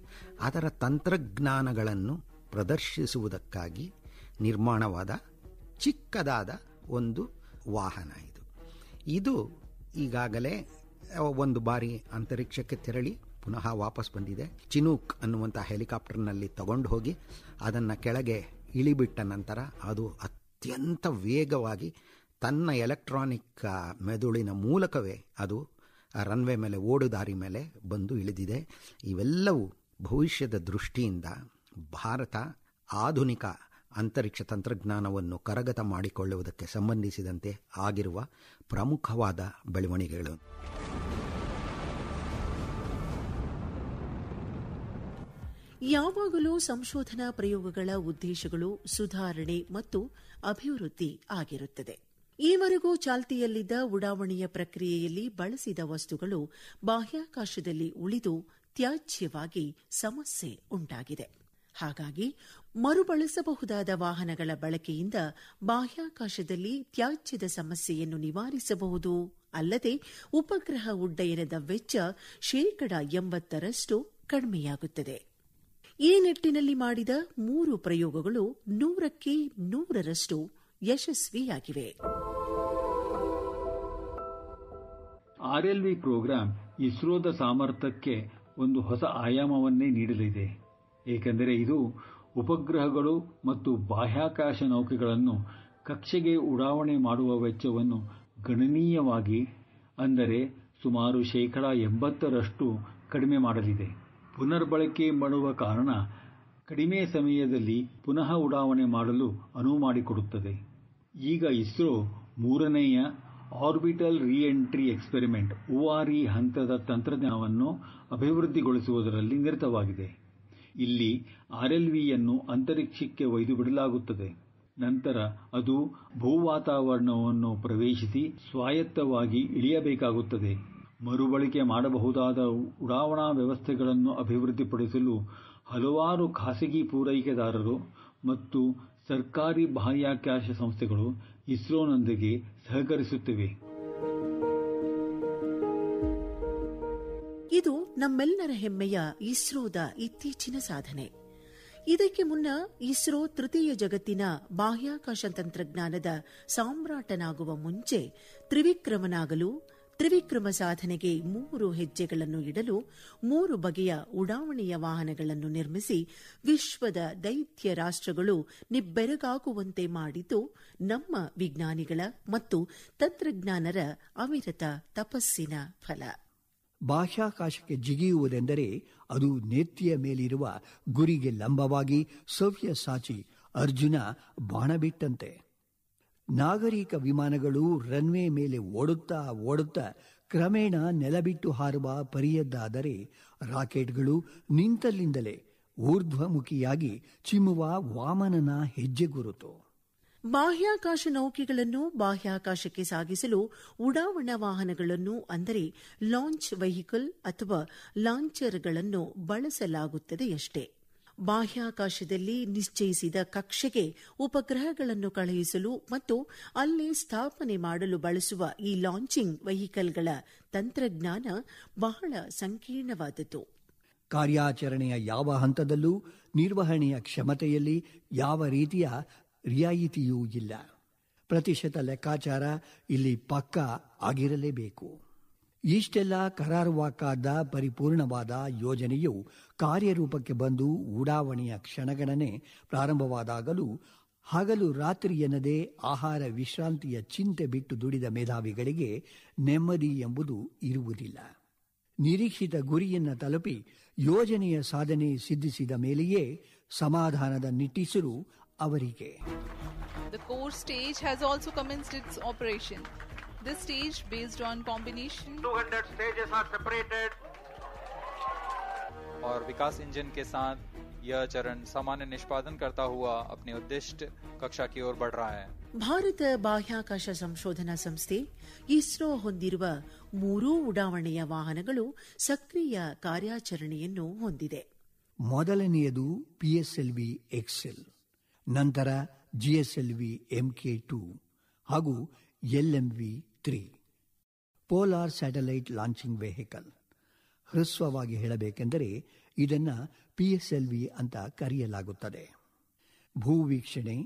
ಅದರ ತಂತ್ರಜ್ಞಾನಗಳನ್ನು ಪ್ರದರ್ಶಿಸುವುದಕ್ಕಾಗಿ ನಿರ್ಮಾಣವಾದ ಚಿಕ್ಕದಾದ ಒಂದು ವಾಹನ ಇದು ಈಗಾಗಲೇ ಒಂದು ಬಾರಿ ಅಂತರಿಕ್ಷಕ್ಕೆ ತೆರಳಿ ಪುನಃ ವಾಪಸ್ ಬಂದಿದೆ. ಚಿನೂಕ್ ಅನ್ನುವಂಥ ಹೆಲಿಕಾಪ್ಟರ್ನಲ್ಲಿ ತಗೊಂಡು ಹೋಗಿ ಅದನ್ನು ಕೆಳಗೆ ಇಳಿಬಿಟ್ಟ ನಂತರ ಅದು ಅತ್ಯಂತ ವೇಗವಾಗಿ ತನ್ನ ಎಲೆಕ್ಟ್ರಾನಿಕ್ ಮೆದುಳಿನ ಮೂಲಕವೇ ಅದು ರನ್ವೇ ಮೇಲೆ ಓಡುದಾರಿ ಮೇಲೆ ಬಂದು ಇಳಿದಿದೆ. ಇವೆಲ್ಲವೂ ಭವಿಷ್ಯದ ದೃಷ್ಟಿಯಿಂದ ಭಾರತ ಆಧುನಿಕ ಅಂತರಿಕ್ಷ ತಂತ್ರಜ್ಞಾನವನ್ನು ಕರಗತ ಮಾಡಿಕೊಳ್ಳುವುದಕ್ಕೆ ಸಂಬಂಧಿಸಿದಂತೆ ಆಗಿರುವ ಪ್ರಮುಖವಾದ ಬೆಳವಣಿಗೆಗಳು. ಯಾವಾಗಲೂ ಸಂಶೋಧನಾ ಪ್ರಯೋಗಗಳ ಉದ್ದೇಶಗಳು ಸುಧಾರಣೆ ಮತ್ತು ಅಭಿವೃದ್ಧಿ ಆಗಿರುತ್ತದೆ. ಈವರೆಗೂ ಚಾಲ್ತಿಯಲ್ಲಿದ್ದ ಉಡಾವಣೆಯ ಪ್ರಕ್ರಿಯೆಯಲ್ಲಿ ಬಳಸಿದ ವಸ್ತುಗಳು ಬಾಹ್ಯಾಕಾಶದಲ್ಲಿ ಉಳಿದು ತ್ಯಾಜ್ಯವಾಗಿ ಸಮಸ್ಯೆ ಉಂಟಾಗಿದೆ. ಹಾಗಾಗಿ ಮರುಬಳಸಬಹುದಾದ ವಾಹನಗಳ ಬಳಕೆಯಿಂದ ಬಾಹ್ಯಾಕಾಶದಲ್ಲಿ ತ್ಯಾಜ್ಯದ ಸಮಸ್ಯೆಯನ್ನು ನಿವಾರಿಸಬಹುದು. ಅಲ್ಲದೆ ಉಪಗ್ರಹ ಉಡ್ಡಯನದ ವೆಚ್ಚ 80% ಕಡಿಮೆಯಾಗುತ್ತದೆ. ಈ ನಿಟ್ಟಿನಲ್ಲಿ ಮಾಡಿದ 3 ಪ್ರಯೋಗಗಳು 100ಕ್ಕೆ 100ರಷ್ಟು ಯಶಸ್ವಿಯಾಗಿವೆ. ಆರ್ಎಲ್ವಿ ಪ್ರೋಗ್ರಾಂ ಇಸ್ರೋದ ಸಾಮರ್ಥ್ಯಕ್ಕೆ ಒಂದು ಹೊಸ ಆಯಾಮವನ್ನೇ ನೀಡಲಿದೆ. ಏಕೆಂದರೆ ಇದು ಉಪಗ್ರಹಗಳು ಮತ್ತು ಬಾಹ್ಯಾಕಾಶ ನೌಕೆಗಳನ್ನು ಕಕ್ಷೆಗೆ ಉಡಾವಣೆ ಮಾಡುವ ವೆಚ್ಚವನ್ನು ಗಣನೀಯವಾಗಿ, ಅಂದರೆ ಸುಮಾರು 80% ಕಡಿಮೆ ಮಾಡಲಿದೆ. ಪುನರ್ಬಳಕೆ ಮಾಡುವ ಕಾರಣ ಕಡಿಮೆ ಸಮಯದಲ್ಲಿ ಪುನಃ ಉಡಾವಣೆ ಮಾಡಲು ಅನುವು ಮಾಡಿಕೊಡುತ್ತದೆ. ಈಗ ಇಸ್ರೋ 3ನೇಯ ಆರ್ಬಿಟಲ್ ರೀಎಂಟ್ರಿ ಎಕ್ಸ್ಪೆರಿಮೆಂಟ್ ORE ಹಂತದ ತಂತ್ರಜ್ಞಾನವನ್ನು ಅಭಿವೃದ್ಧಿಗೊಳಿಸುವುದರಲ್ಲಿ ನಿರತವಾಗಿದೆ. ಇಲ್ಲಿ ಆರ್ಎಲ್ವಿಯನ್ನು ಅಂತರಿಕ್ಷಕ್ಕೆ ಒಯ್ದು ಬಿಡಲಾಗುತ್ತದೆ. ನಂತರ ಅದು ಭೂವಾತಾವರಣವನ್ನು ಪ್ರವೇಶಿಸಿ ಸ್ವಾಯತ್ತವಾಗಿ ಇಳಿಯಬೇಕಾಗುತ್ತದೆ. ಮರುಬಳಕೆ ಮಾಡಬಹುದಾದ ಉಡಾವಣಾ ವ್ಯವಸ್ಥೆಗಳನ್ನು ಅಭಿವೃದ್ಧಿಪಡಿಸಲು ಹಲವಾರು ಖಾಸಗಿ ಪೂರೈಕೆದಾರರು ಮತ್ತು ಸರ್ಕಾರಿ ಬಾಹ್ಯಾಕಾಶ ಸಂಸ್ಥೆಗಳು ಇಸ್ರೋನೊಂದಿಗೆ ಸಹಕರಿಸುತ್ತಿವೆ. ಇದು ನಮ್ಮೆಲ್ಲರ ಹೆಮ್ಮೆಯ ಇಸ್ರೋದ ಇತ್ತೀಚಿನ ಸಾಧನೆ. ಇದಕ್ಕೆ ಮುನ್ನ ಇಸ್ರೋ ತೃತೀಯ ಜಗತ್ತಿನ ಬಾಹ್ಯಾಕಾಶ ತಂತ್ರಜ್ಞಾನದ ಸಾಮ್ರಾಟನಾಗುವ ಮುಂಚೆ ತ್ರಿವಿಕ್ರಮನಾಗಲು, ತ್ರಿವಿಕ್ರಮ ಸಾಧನೆಗೆ 3 ಹೆಜ್ಜೆಗಳನ್ನು ಇಡಲು 3 ಬಗೆಯ ಉಡಾವಣೆಯ ವಾಹನಗಳನ್ನು ನಿರ್ಮಿಸಿ ವಿಶ್ವದ ದೈತ್ಯ ರಾಷ್ಟ್ರಗಳು ನಿಬ್ಬೆರಗಾಗುವಂತೆ ಮಾಡಿದ್ದು ನಮ್ಮ ವಿಜ್ಞಾನಿಗಳ ಮತ್ತು ತಂತ್ರಜ್ಞಾನರ ಅವಿರತ ತಪಸ್ಸಿನ ಫಲ. ಬಾಹ್ಯಾಕಾಶಕ್ಕೆ ಜಿಗಿಯುವುದೆಂದರೆ ಅದು ನೆತ್ತಿಯ ಮೇಲಿರುವ ಗುರಿಗೆ ಲಂಬವಾಗಿ ಸವ್ಯಸಾಚಿ ಅರ್ಜುನ ಬಾಣ ಬಿಟ್ಟಂತೆ. ನಾಗರಿಕ ವಿಮಾನಗಳು ರನ್ವೇ ಮೇಲೆ ಓಡುತ್ತಾ ಕ್ರಮೇಣ ನೆಲಬಿಟ್ಟು ಹಾರುವ ಪರಿಯದ್ದಾದರೆ ರಾಕೆಟ್ಗಳು ನಿಂತಲ್ಲಿಂದಲೇ ಊರ್ಧ್ವಮುಖಿಯಾಗಿ ಚಿಮ್ಮುವ ವಾಮನನ ಹೆಜ್ಜೆ ಗುರುತು. ಬಾಹ್ಯಾಕಾಶ ನೌಕೆಗಳನ್ನು ಬಾಹ್ಯಾಕಾಶಕ್ಕೆ ಸಾಗಿಸಲು ಉಡಾವಣಾ ವಾಹನಗಳನ್ನು, ಅಂದರೆ ಲಾಂಚ್ ವೆಹಿಕಲ್ ಅಥವಾ ಲಾಂಚರ್ಗಳನ್ನು ಬಳಸಲಾಗುತ್ತದೆಯಷ್ಟೇ. ಬಾಹ್ಯಾಕಾಶದಲ್ಲಿ ನಿಶ್ಚಯಿಸಿದ ಕಕ್ಷೆಗೆ ಉಪಗ್ರಹಗಳನ್ನು ಕಳುಹಿಸಲು ಮತ್ತು ಅಲ್ಲಿ ಸ್ಥಾಪನೆ ಮಾಡಲು ಬಳಸುವ ಈ ಲಾಂಚಿಂಗ್ ವೆಹಿಕಲ್ಗಳ ತಂತ್ರಜ್ಞಾನ ಬಹಳ ಸಂಕೀರ್ಣವಾದದ್ದು. ಕಾರ್ಯಾಚರಣೆಯ ಯಾವ ಹಂತದಲ್ಲೂ ನಿರ್ವಹಣೆಯ ಕ್ಷಮತೆಯಲ್ಲಿ ಯಾವ ರೀತಿಯ ರಿಯಾಯಿತಿಯೂ ಇಲ್ಲ. ಪ್ರತಿಶತ ಲೆಕ್ಕಾಚಾರ ಇಲ್ಲಿ ಪಕ್ಕಾ ಆಗಿರಲೇಬೇಕು. ಇಷ್ಟೆಲ್ಲ ಕರಾರುವಾಕ್ಕಾದ ಪರಿಪೂರ್ಣವಾದ ಯೋಜನೆಯು ಕಾರ್ಯರೂಪಕ್ಕೆ ಬಂದು ಉಡಾವಣೆಯ ಕ್ಷಣಗಣನೆ ಪ್ರಾರಂಭವಾದಾಗಲೂ ಹಗಲು ರಾತ್ರಿ ಎನ್ನದೇ ಆಹಾರ ವಿಶ್ರಾಂತಿಯ ಚಿಂತೆ ಬಿಟ್ಟು ದುಡಿದ ಮೇಧಾವಿಗಳಿಗೆ ನೆಮ್ಮದಿ ಎಂಬುದು ಇರುವುದಿಲ್ಲ. ನಿರೀಕ್ಷಿತ ಗುರಿಯನ್ನು ತಲುಪಿ ಯೋಜನೆಯ ಸಾಧನೆ ಸಿದ್ಧಿಸಿದ ಮೇಲೆಯೇ ಸಮಾಧಾನದ ನಿಟ್ಟುಸಿರು ಅವರಿಗೆ. The core stage has also commenced its operation. This stage, based on combination 200 stages are separated. और विकास इंजन के साथ यह चरण सामान्य निष्पादन करता हुआ अपनी उद्दिष्ट कक्षा की ओर बढ़ रहा है. ಭಾರತ ಬಾಹ್ಯಾಕಾಶ ಸಂಶೋಧನಾ ಸಂಸ್ಥೆ ಇಸ್ರೋ ಹೊಂದಿರುವ 3 ಉಡಾವಣೆಯ ವಾಹನಗಳು ಸಕ್ರಿಯ ಕಾರ್ಯಾಚರಣೆಯನ್ನು ಹೊಂದಿದೆ. ಮೊದಲನೆಯದು PSLV XL, ನಂತರ GSLV MK2 ಹಾಗೂ LMV3 polar satellite launching vehicle. ಹ್ರಸ್ವವಾಗಿ ಹೇಳಬೇಕೆಂದರೆ ಇದನ್ನು PSLV ಅಂತ ಕರೆಯಲಾಗುತ್ತದೆ. ಭೂವೀಕ್ಷಣೆ,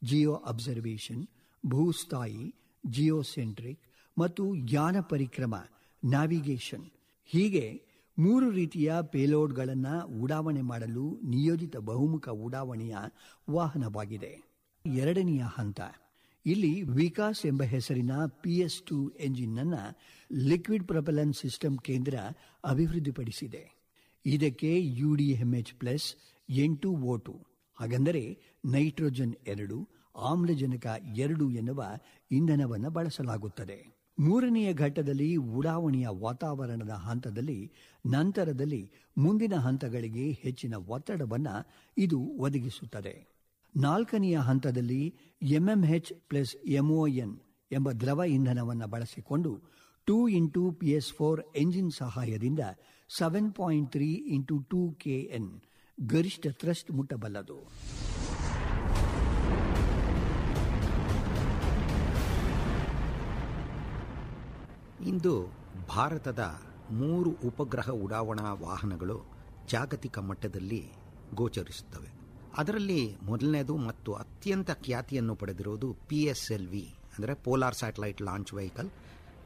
ಜಿಯೋ ಅಬ್ಸರ್ವೇಷನ್, ಭೂಸ್ಥಾಯಿ, ಜಿಯೋಸೆಂಟ್ರಿಕ್ ಮತ್ತು ಯಾನ ಪರಿಕ್ರಮ ನ್ಯಾವಿಗೇಷನ್ ಹೀಗೆ 3 ರೀತಿಯ ಪೇಲೋಡ್ಗಳನ್ನು ಉಡಾವಣೆ ಮಾಡಲು ನಿಯೋಜಿತ ಬಹುಮುಖ ಉಡಾವಣೆಯ ವಾಹನವಾಗಿದೆ. ಎರಡನೆಯ ಹಂತ. ಇಲ್ಲಿ ವಿಕಾಸ್ ಎಂಬ ಹೆಸರಿನ PS2 ಎಂಜಿನ್ ಅನ್ನು ಲಿಕ್ವಿಡ್ ಪ್ರೊಪೆಲೆಂಟ್ ಸಿಸ್ಟಮ್ ಕೇಂದ್ರ ಅಭಿವೃದ್ಧಿಪಡಿಸಿದೆ. ಇದಕ್ಕೆ UDMH+ N2O2 ಹಾಗೆಂದರೆ ನೈಟ್ರೋಜನ್ 2, ಆಮ್ಲಜನಕ 2 ಎನ್ನುವ ಇಂಧನವನ್ನು ಬಳಸಲಾಗುತ್ತದೆ. 3ನೆಯ ಘಟ್ಟದಲ್ಲಿ ಉಡಾವಣೆಯ ವಾತಾವರಣದ ಹಂತದಲ್ಲಿ ನಂತರದಲ್ಲಿ ಮುಂದಿನ ಹಂತಗಳಿಗೆ ಹೆಚ್ಚಿನ ಒತ್ತಡವನ್ನು ಇದು ಒದಗಿಸುತ್ತದೆ. 4ನೆಯ ಹಂತದಲ್ಲಿ MMH+ MON ಎಂಬ ದ್ರವ ಇಂಧನವನ್ನು ಬಳಸಿಕೊಂಡು 2 × PS4 ಎಂಜಿನ್ ಸಹಾಯದಿಂದ 7.3 × 2 kN ಗರಿಷ್ಠ ಥ್ರಸ್ಟ್ ಮುಟ್ಟಬಲ್ಲದು. ಇಂದು ಭಾರತದ 3 ಉಪಗ್ರಹ ಉಡಾವಣಾ ವಾಹನಗಳು ಜಾಗತಿಕ ಮಟ್ಟದಲ್ಲಿ ಗೋಚರಿಸುತ್ತವೆ. ಅದರಲ್ಲಿ ಮೊದಲನೇದು ಮತ್ತು ಅತ್ಯಂತ ಖ್ಯಾತಿಯನ್ನು ಪಡೆದಿರುವುದು PSLV ಅಂದರೆ ಪೋಲಾರ್ ಸ್ಯಾಟಲೈಟ್ ಲಾಂಚ್ ವೆಹಿಕಲ್,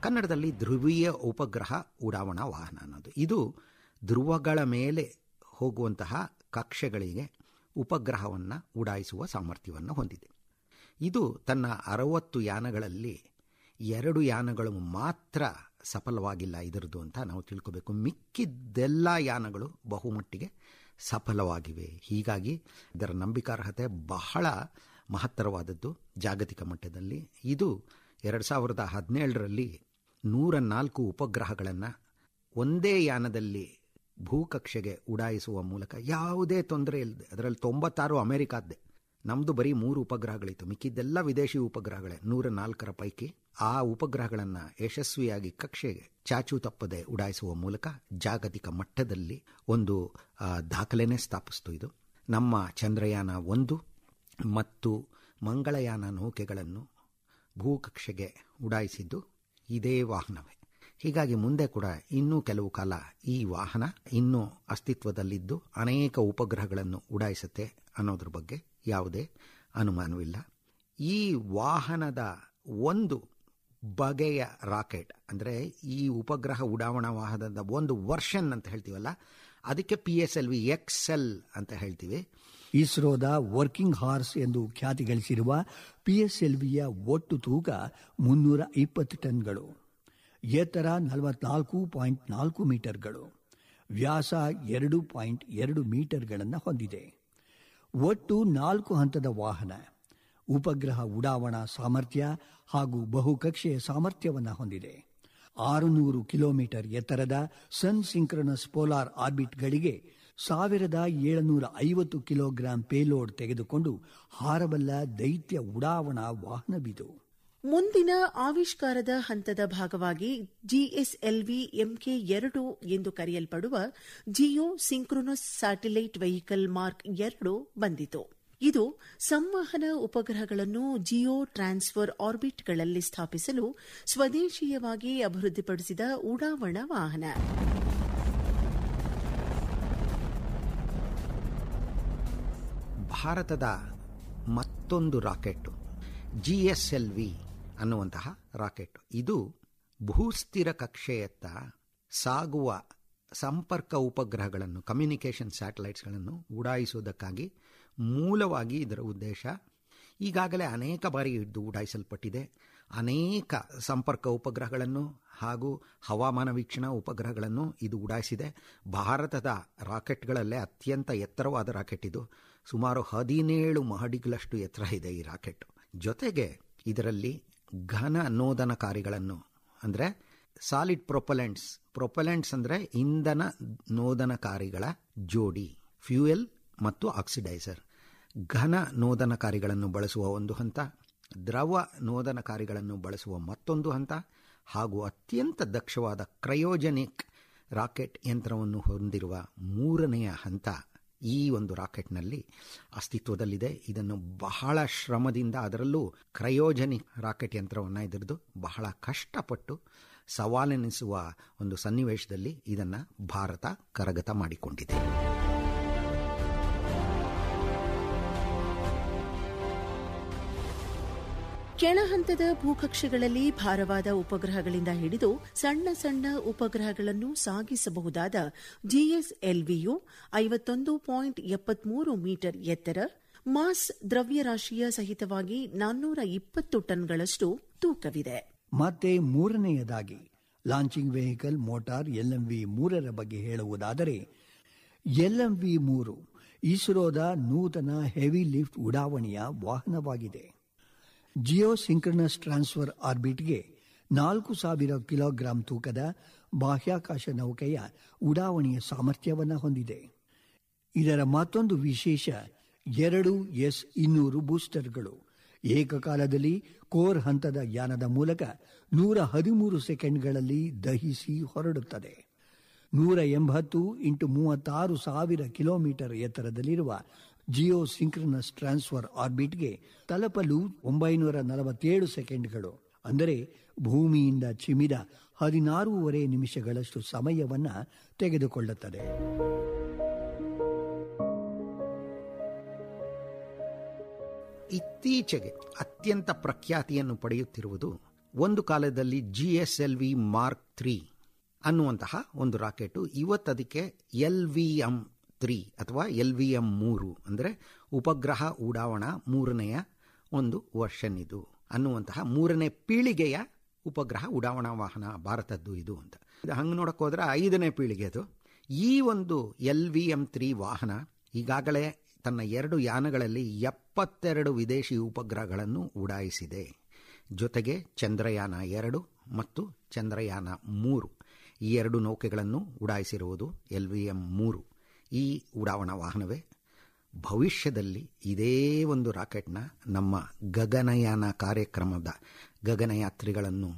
ಕನ್ನಡದಲ್ಲಿ ಧ್ರುವೀಯ ಉಪಗ್ರಹ ಉಡಾವಣಾ ವಾಹನ ಅನ್ನೋದು. ಇದು ಧ್ರುವಗಳ ಮೇಲೆ ಹೋಗುವಂತಹ ಕಕ್ಷೆಗಳಿಗೆ ಉಪಗ್ರಹವನ್ನು ಉಡಾಯಿಸುವ ಸಾಮರ್ಥ್ಯವನ್ನು ಹೊಂದಿದೆ. ಇದು ತನ್ನ 60 ಯಾನಗಳಲ್ಲಿ 2 ಯಾನಗಳು ಮಾತ್ರ ಸಫಲವಾಗಿಲ್ಲ ಇದರದ್ದು ಅಂತ ನಾವು ತಿಳ್ಕೋಬೇಕು. ಮಿಕ್ಕಿದ್ದೆಲ್ಲ ಯಾನಗಳು ಬಹುಮಟ್ಟಿಗೆ ಸಫಲವಾಗಿವೆ. ಹೀಗಾಗಿ ಇದರ ನಂಬಿಕಾರ್ಹತೆ ಬಹಳ ಮಹತ್ತರವಾದದ್ದು ಜಾಗತಿಕ ಮಟ್ಟದಲ್ಲಿ. ಇದು 2017ರಲ್ಲಿ 104 ಉಪಗ್ರಹಗಳನ್ನು ಒಂದೇ ಯಾನದಲ್ಲಿ ಭೂಕಕ್ಷೆಗೆ ಉಡಾಯಿಸುವ ಮೂಲಕ ಯಾವುದೇ ತೊಂದರೆ ಇಲ್ಲದೆ, ಅದರಲ್ಲಿ 96 ಅಮೆರಿಕಾದ್ದೇ, ನಮ್ಮದು ಬರೀ 3 ಉಪಗ್ರಹಗಳಿತ್ತು, ಮಿಕ್ಕಿದ್ದೆಲ್ಲ ವಿದೇಶಿ ಉಪಗ್ರಹಗಳೇ. 104ರ ಪೈಕಿ ಆ ಉಪಗ್ರಹಗಳನ್ನು ಯಶಸ್ವಿಯಾಗಿ ಕಕ್ಷೆಗೆ ಚಾಚು ತಪ್ಪದೆ ಉಡಾಯಿಸುವ ಮೂಲಕ ಜಾಗತಿಕ ಮಟ್ಟದಲ್ಲಿ ಒಂದು ದಾಖಲೆನೇ ಸ್ಥಾಪಿಸಿತು. ಇದು ನಮ್ಮ ಚಂದ್ರಯಾನ 1 ಮತ್ತು ಮಂಗಳಯಾನ ನೌಕೆಗಳನ್ನು ಭೂಕಕ್ಷೆಗೆ ಉಡಾಯಿಸಿದ್ದು ಇದೇ ವಾಹನವೇ. ಹೀಗಾಗಿ ಮುಂದೆ ಕೂಡ ಇನ್ನೂ ಕೆಲವು ಕಾಲ ಈ ವಾಹನ ಇನ್ನೂ ಅಸ್ತಿತ್ವದಲ್ಲಿದ್ದು ಅನೇಕ ಉಪಗ್ರಹಗಳನ್ನು ಉಡಾಯಿಸುತ್ತೆ ಅನ್ನೋದ್ರ ಬಗ್ಗೆ ಯಾವುದೇ ಅನುಮಾನವಿಲ್ಲ. ಈ ವಾಹನದ ಒಂದು ಬಗೆಯ ರಾಕೆಟ್ ಅಂದರೆ ಈ ಉಪಗ್ರಹ ಉಡಾವಣಾ ವಾಹನದ ಒಂದು ವರ್ಷನ್ ಅಂತ ಹೇಳ್ತೀವಲ್ಲ, ಅದಕ್ಕೆ PSLV XL ಅಂತ ಹೇಳ್ತೀವಿ. ಇಸ್ರೋದ ವರ್ಕಿಂಗ್ ಹಾರ್ಸ್ ಎಂದು ಖ್ಯಾತಿ ಗಳಿಸಿರುವ PSLVಯ ಒಟ್ಟು ತೂಕ 320 ಟನ್ಗಳು, ಎತ್ತರ 44.4 ಮೀಟರ್ಗಳು, ವ್ಯಾಸ 2.2 ಮೀಟರ್ಗಳನ್ನು ಹೊಂದಿದೆ. ಒಟ್ಟು 4 ಹಂತದ ವಾಹನ ಉಪಗ್ರಹ ಉಡಾವಣಾ ಸಾಮರ್ಥ್ಯ ಹಾಗೂ ಬಹುಕಕ್ಷೆಯ ಸಾಮರ್ಥ್ಯವನ್ನು ಹೊಂದಿದೆ. 600 ಕಿಲೋಮೀಟರ್ ಎತ್ತರದ ಸನ್ ಸಿಂಕ್ರನಸ್ ಪೋಲಾರ್ ಆರ್ಬಿಟ್ಗಳಿಗೆ 1750 ಕಿಲೋಗ್ರಾಂ ಪೇಲೋಡ್ ತೆಗೆದುಕೊಂಡು ಹಾರಬಲ್ಲ ದೈತ್ಯ ಉಡಾವಣಾ ವಾಹನವಿದು. ಮುಂದಿನ ಆವಿಷ್ಕಾರದ ಹಂತದ ಭಾಗವಾಗಿ GSLV MK2 ಎಂದು ಕರೆಯಲ್ಪಡುವ Jio synchronous satellite vehicle mark 2 ಬಂದಿತು. ಇದು ಸಂವಹನ ಉಪಗ್ರಹಗಳನ್ನು ಜಿಯೋ ಟ್ರಾನ್ಸ್ಫರ್ ಆರ್ಬಿಟ್ಗಳಲ್ಲಿ ಸ್ಥಾಪಿಸಲು ಸ್ವದೇಶೀಯವಾಗಿ ಅಭಿವೃದ್ಧಿಪಡಿಸಿದ ಉಡಾವಣಾ ವಾಹನ. ಭಾರತದ ಮತ್ತೊಂದು ರಾಕೆಟ್ GSLV ಅನ್ನುವಂತಹ ರಾಕೆಟ್. ಇದು ಭೂಸ್ಥಿರ ಕಕ್ಷೆಯತ್ತ ಸಾಗುವ ಸಂಪರ್ಕ ಉಪಗ್ರಹಗಳನ್ನು, ಕಮ್ಯುನಿಕೇಷನ್ ಸ್ಯಾಟಲೈಟ್ಸ್ಗಳನ್ನು ಉಡಾಯಿಸುವುದಕ್ಕಾಗಿ ಮೂಲವಾಗಿ ಇದರ ಉದ್ದೇಶ. ಈಗಾಗಲೇ ಅನೇಕ ಬಾರಿ ಇದು ಉಡಾಯಿಸಲ್ಪಟ್ಟಿದೆ. ಅನೇಕ ಸಂಪರ್ಕ ಉಪಗ್ರಹಗಳನ್ನು ಹಾಗೂ ಹವಾಮಾನ ವೀಕ್ಷಣಾ ಉಪಗ್ರಹಗಳನ್ನು ಇದು ಉಡಾಯಿಸಿದೆ. ಭಾರತದ ರಾಕೆಟ್ಗಳಲ್ಲೇ ಅತ್ಯಂತ ಎತ್ತರವಾದ ರಾಕೆಟ್ ಇದು. ಸುಮಾರು 17 ಮಹಡಿಗಳಷ್ಟು ಎತ್ತರ ಇದೆ ಈ ರಾಕೆಟ್. ಜೊತೆಗೆ ಇದರಲ್ಲಿ ಘನ ನೋದನಕಾರಿಗಳನ್ನು ಅಂದರೆ ಸಾಲಿಡ್ ಪ್ರೊಪಲೆಂಟ್ಸ್ ಅಂದರೆ ಇಂಧನ ನೋದನಕಾರಿಗಳ ಜೋಡಿ, ಫ್ಯೂಯಲ್ ಮತ್ತು ಆಕ್ಸಿಡೈಸರ್. ಘನ ನೋದನಕಾರಿಗಳನ್ನು ಬಳಸುವ ಒಂದು ಹಂತ, ದ್ರವ ನೋದನಕಾರಿಗಳನ್ನು ಬಳಸುವ ಮತ್ತೊಂದು ಹಂತ ಹಾಗೂ ಅತ್ಯಂತ ದಕ್ಷವಾದ ಕ್ರಯೋಜೆನಿಕ್ ರಾಕೆಟ್ ಯಂತ್ರವನ್ನು ಹೊಂದಿರುವ 3ನೆಯ ಹಂತ ಈ ಒಂದು ರಾಕೆಟ್ನಲ್ಲಿ ಅಸ್ತಿತ್ವದಲ್ಲಿದೆ. ಇದನ್ನು ಬಹಳ ಶ್ರಮದಿಂದ, ಅದರಲ್ಲೂ ಕ್ರಯೋಜೆನಿಕ್ ರಾಕೆಟ್ ಯಂತ್ರವನ್ನು ಇದರದು ಬಹಳ ಕಷ್ಟಪಟ್ಟು ಸವಾಲೆನಿಸುವ ಒಂದು ಸನ್ನಿವೇಶದಲ್ಲಿ ಇದನ್ನು ಭಾರತ ಕರಗತ ಮಾಡಿಕೊಂಡಿದೆ. ಕೆಳಹಂತದ ಭೂಕಕ್ಷೆಗಳಲ್ಲಿ ಭಾರವಾದ ಉಪಗ್ರಹಗಳಿಂದ ಹಿಡಿದು ಸಣ್ಣ ಸಣ್ಣ ಉಪಗ್ರಹಗಳನ್ನು ಸಾಗಿಸಬಹುದಾದ GSLVಯು 51.73 ಮೀಟರ್ ಎತ್ತರ, ಮಾಸ್ ದ್ರವ್ಯರಾಶಿಯ ಸಹಿತವಾಗಿ 420 ಟನ್ಗಳಷ್ಟು ತೂಕವಿದೆ. ಮತ್ತೆ 3ನೇಯದಾಗಿ ಲಾಂಚಿಂಗ್ ವೆಹಿಕಲ್ ಮೋಟಾರ್ LMV-3 ಬಗ್ಗೆ ಹೇಳುವುದಾದರೆ, LMV-3 ಇಸ್ರೋದ ನೂತನ ಹೆವಿ ಲಿಫ್ಟ್ ಉಡಾವಣೆಯ ವಾಹನವಾಗಿದೆ. ಜಿಯೋ ಸಿಂಕ್ರನಸ್ ಟ್ರಾನ್ಸ್ಫರ್ ಆರ್ಬಿಟ್ಗೆ 4000 ಕಿಲೋಗ್ರಾಂ ತೂಕದ ಬಾಹ್ಯಾಕಾಶ ನೌಕೆಯ ಉಡಾವಣೆಯ ಸಾಮರ್ಥ್ಯವನ್ನು ಹೊಂದಿದೆ. ಇದರ ಮತ್ತೊಂದು ವಿಶೇಷ 2 S-200 ಬೂಸ್ಟರ್ಗಳು ಏಕಕಾಲದಲ್ಲಿ ಕೋರ್ ಹಂತದ ಯಾನದ ಮೂಲಕ 113 ಸೆಕೆಂಡ್ಗಳಲ್ಲಿ ದಹಿಸಿ ಹೊರಡುತ್ತದೆ. 180 × 36,000 ಕಿಲೋಮೀಟರ್ ಎತ್ತರದಲ್ಲಿರುವ ಜಿಯೋ ಸಿಂಕ್ರನಸ್ ಟ್ರಾನ್ಸ್ಫರ್ ಆರ್ಬಿಟ್ಗೆ ತಲುಪಲು 947 ಸೆಕೆಂಡ್ಗಳು, ಅಂದರೆ ಭೂಮಿಯಿಂದ ಚಿಮ್ಮಿದ 16.5 ನಿಮಿಷಗಳಷ್ಟು ಸಮಯವನ್ನು ತೆಗೆದುಕೊಳ್ಳುತ್ತದೆ. ಇತ್ತೀಚೆಗೆ ಅತ್ಯಂತ ಪ್ರಖ್ಯಾತಿಯನ್ನು ಪಡೆಯುತ್ತಿರುವುದು ಒಂದು ಕಾಲದಲ್ಲಿ GSLV ಮಾರ್ಕ್ 3 ಅನ್ನುವಂತಹ ಒಂದು ರಾಕೆಟು. ಇವತ್ತದಕ್ಕೆ LVM-3 ಅಥವಾ LVM-3 ಅಂದರೆ ಉಪಗ್ರಹ ಉಡಾವಣಾ 3ನೇ ಒಂದು ವರ್ಷನ್ ಇದು ಅನ್ನುವಂತಹ 3ನೇ ಪೀಳಿಗೆಯ ಉಪಗ್ರಹ ಉಡಾವಣಾ ವಾಹನ ಭಾರತದ್ದು ಇದು ಅಂತ. ಹಂಗೆ ನೋಡಕ್ಕೆ ಹೋದರೆ 5ನೇ ಪೀಳಿಗೆ ಅದು. ಈ ಒಂದು LVM-3 ವಾಹನ ಈಗಾಗಲೇ ತನ್ನ 2 ಯಾನಗಳಲ್ಲಿ 72 ವಿದೇಶಿ ಉಪಗ್ರಹಗಳನ್ನು ಉಡಾಯಿಸಿದೆ. ಜೊತೆಗೆ ಚಂದ್ರಯಾನ 2 ಮತ್ತು ಚಂದ್ರಯಾನ 3 ಈ 2 ನೌಕೆಗಳನ್ನು ಉಡಾಯಿಸಿರುವುದು LVM-3. ಈ ಉಡಾವಣಾ ವಾಹನವೇ ಭವಿಷ್ಯದಲ್ಲಿ ಇದೇ ಒಂದು ರಾಕೆಟ್ನ ನಮ್ಮ ಗಗನಯಾನ ಕಾರ್ಯಕ್ರಮದ ಗಗನಯಾತ್ರಿಗಳನ್ನು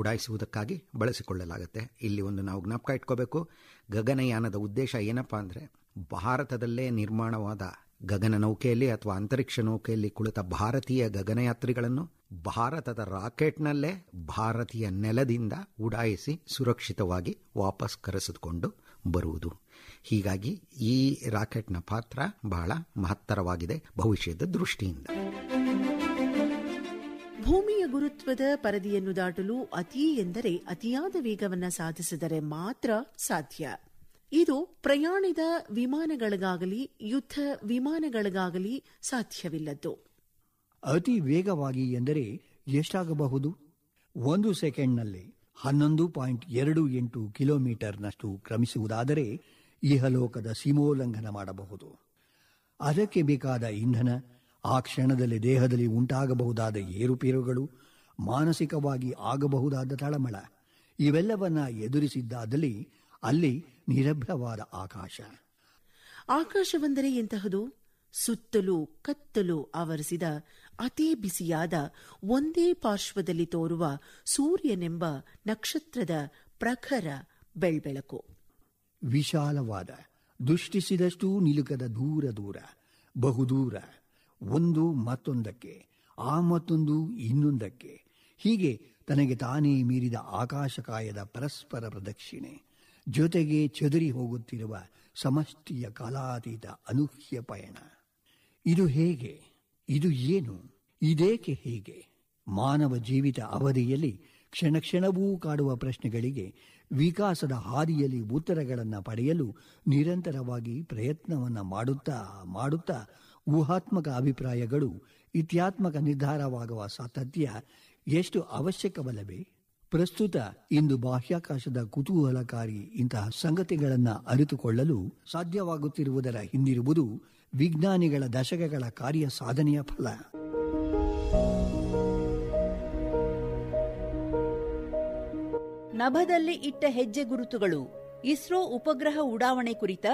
ಉಡಾಯಿಸುವುದಕ್ಕಾಗಿ ಬಳಸಿಕೊಳ್ಳಲಾಗುತ್ತೆ. ಇಲ್ಲಿ ಒಂದು ನಾವು ಜ್ಞಾಪಕ ಇಟ್ಕೋಬೇಕು, ಗಗನಯಾನದ ಉದ್ದೇಶ ಏನಪ್ಪ ಅಂದರೆ ಭಾರತದಲ್ಲೇ ನಿರ್ಮಾಣವಾದ ಗಗನ ನೌಕೆಯಲ್ಲಿ ಅಥವಾ ಅಂತರಿಕ್ಷ ನೌಕೆಯಲ್ಲಿ ಕುಳಿತ ಭಾರತೀಯ ಗಗನಯಾತ್ರಿಗಳನ್ನು ಭಾರತದ ರಾಕೆಟ್ನಲ್ಲೇ ಭಾರತೀಯ ನೆಲದಿಂದ ಉಡಾಯಿಸಿ ಸುರಕ್ಷಿತವಾಗಿ ವಾಪಸ್ ಕರೆಸಿಕೊಂಡು ಬರುವುದು. ಹೀಗಾಗಿ ಈ ರಾಕೆಟ್ನ ಪಾತ್ರ ಬಹಳ ಮಹತ್ತರವಾಗಿದೆ ಭವಿಷ್ಯದ ದೃಷ್ಟಿಯಿಂದ. ಭೂಮಿಯ ಗುರುತ್ವದ ಪರದಿಯನ್ನು ದಾಟಲು ಅತಿ ಎಂದರೆ ಅತಿಯಾದ ವೇಗವನ್ನು ಸಾಧಿಸಿದರೆ ಮಾತ್ರ ಸಾಧ್ಯ. ಇದು ಪ್ರಯಾಣಿಕ ವಿಮಾನಗಳಿಗಾಗಲಿ ಯುದ್ಧ ವಿಮಾನಗಳಿಗಾಗಲಿ ಸಾಧ್ಯವಿಲ್ಲದ್ದು. ಅತಿ ವೇಗವಾಗಿ ಎಂದರೆ ಎಷ್ಟಾಗಬಹುದು? 1 ಸೆಕೆಂಡ್ನಲ್ಲಿ 11.28 ಕಿಲೋಮೀಟರ್ನಷ್ಟು ಕ್ರಮಿಸುವುದಾದರೆ ಇಹಲೋಕದ ಸೀಮೋಲ್ಲಂಘನ ಮಾಡಬಹುದು. ಅದಕ್ಕೆ ಬೇಕಾದ ಇಂಧನ, ಆ ಕ್ಷಣದಲ್ಲಿ ದೇಹದಲ್ಲಿ ಉಂಟಾಗಬಹುದಾದ ಏರುಪೇರುಗಳು, ಮಾನಸಿಕವಾಗಿ ಆಗಬಹುದಾದ ತಳಮಳ, ಇವೆಲ್ಲವನ್ನ ಎದುರಿಸಿದ್ದಾದಲ್ಲಿ ಅಲ್ಲಿ ನಿರಭ್ರವಾದ ಆಕಾಶ. ಆಕಾಶವೆಂದರೆ ಎಂತಹದು? ಸುತ್ತಲೂ ಕತ್ತಲು ಆವರಿಸಿದ ಅತಿ ಬಿಸಿಯಾದ ಒಂದೇ ಪಾರ್ಶ್ವದಲ್ಲಿ ತೋರುವ ಸೂರ್ಯನೆಂಬ ನಕ್ಷತ್ರದ ಪ್ರಖರ ಬೆಳ್ಬೆಳಕು. ವಿಶಾಲವಾದ, ದೃಷ್ಟಿಸಿದಷ್ಟೂ ನಿಲುಕದ ದೂರ ದೂರ, ಬಹುದೂರ, ಒಂದು ಮತ್ತೊಂದಕ್ಕೆ, ಆ ಮತ್ತೊಂದು ಇನ್ನೊಂದಕ್ಕೆ, ಹೀಗೆ ತನಗೆ ತಾನೇ ಮೀರಿದ ಆಕಾಶಕಾಯದ ಪರಸ್ಪರ ಪ್ರದಕ್ಷಿಣೆ, ಜೊತೆಗೆ ಚದುರಿ ಹೋಗುತ್ತಿರುವ ಸಮಷ್ಟಿಯ ಕಾಲಾತೀತ ಅನೂಹ್ಯ ಪಯಣ. ಇದು ಹೇಗೆ? ಇದು ಏನು? ಇದೇಕೆ ಹೀಗೆ? ಮಾನವ ಜೀವಿತ ಅವಧಿಯಲ್ಲಿ ಕ್ಷಣ ಕ್ಷಣವೂ ಕಾಡುವ ಪ್ರಶ್ನೆಗಳಿಗೆ ವಿಕಾಸದ ಹಾದಿಯಲ್ಲಿ ಉತ್ತರಗಳನ್ನು ಪಡೆಯಲು ನಿರಂತರವಾಗಿ ಪ್ರಯತ್ನವನ್ನು ಮಾಡುತ್ತಾ ಊಹಾತ್ಮಕ ಅಭಿಪ್ರಾಯಗಳು ಇತ್ಯಾತ್ಮಕ ನಿರ್ಧಾರವಾಗುವ ಸಾತತ್ಯ ಎಷ್ಟು ಅವಶ್ಯಕವಲ್ಲವೇ? ಪ್ರಸ್ತುತ ಇಂದು ಬಾಹ್ಯಾಕಾಶದ ಕುತೂಹಲಕಾರಿ ಇಂತಹ ಸಂಗತಿಗಳನ್ನು ಅರಿತುಕೊಳ್ಳಲು ಸಾಧ್ಯವಾಗುತ್ತಿರುವುದರ ಹಿಂದಿರುವುದು ವಿಜ್ಞಾನಿಗಳ ದಶಕಗಳ ಕಾರ್ಯ ಸಾಧನೆಯ ಫಲ. ನಭದಲ್ಲಿ ಇಟ್ಟ ಹೆಜ್ಜೆ ಗುರುತುಗಳು ಇಸ್ರೋ ಉಪಗ್ರಹ ಉಡಾವಣೆ ಕುರಿತ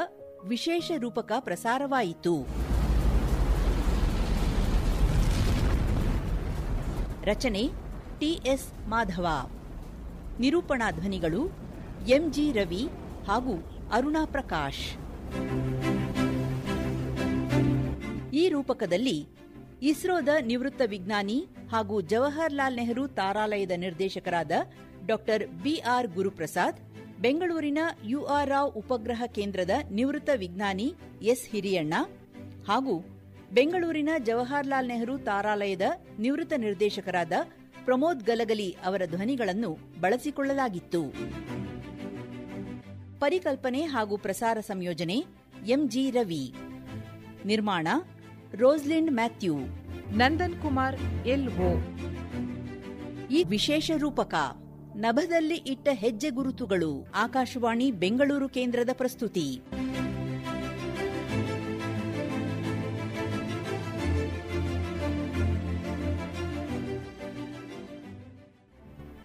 ವಿಶೇಷ ರೂಪಕ ಪ್ರಸಾರವಾಯಿತು. ರಚನೆ ಟಿಎಸ್ ಮಾಧವ. ನಿರೂಪಣಾ ಧ್ವನಿಗಳು ಎಂಜಿ ರವಿ ಹಾಗೂ ಅರುಣಾ ಪ್ರಕಾಶ್. ಈ ರೂಪಕದಲ್ಲಿ ಇಸ್ರೋದ ನಿವೃತ್ತ ವಿಜ್ಞಾನಿ ಹಾಗೂ ಜವಾಹರಲಾಲ್ ನೆಹರು ತಾರಾಲಯದ ನಿರ್ದೇಶಕರಾದ ಡಾಕ್ಟರ್ ಬಿಆರ್ ಗುರುಪ್ರಸಾದ್, ಬೆಂಗಳೂರಿನ ಯುಆರ್ ರಾವ್ ಉಪಗ್ರಹ ಕೇಂದ್ರದ ನಿವೃತ್ತ ವಿಜ್ಞಾನಿ ಎಸ್ ಹಿರಿಯಣ್ಣ ಹಾಗೂ ಬೆಂಗಳೂರಿನ ಜವಾಹರಲಾಲ್ ನೆಹರು ತಾರಾಲಯದ ನಿವೃತ್ತ ನಿರ್ದೇಶಕರಾದ ಪ್ರಮೋದ್ ಗಲಗಲಿ ಅವರ ಧ್ವನಿಗಳನ್ನು ಬಳಸಿಕೊಳ್ಳಲಾಗಿತ್ತು. ಪರಿಕಲ್ಪನೆ ಹಾಗೂ ಪ್ರಸಾರ ಸಂಯೋಜನೆ ಎಂಜಿ ರವಿ. ನಿರ್ಮಾಣ Rosalind Matthew, Nandan Kumar LO. ಈ ವಿಶೇಷ ರೂಪಕ ನಭದಲ್ಲಿ ಇಟ್ಟ ಹೆಜ್ಜೆ ಗುರುತುಗಳು ಆಕಾಶವಾಣಿ ಬೆಂಗಳೂರು ಕೇಂದ್ರದ ಪ್ರಸ್ತುತಿ.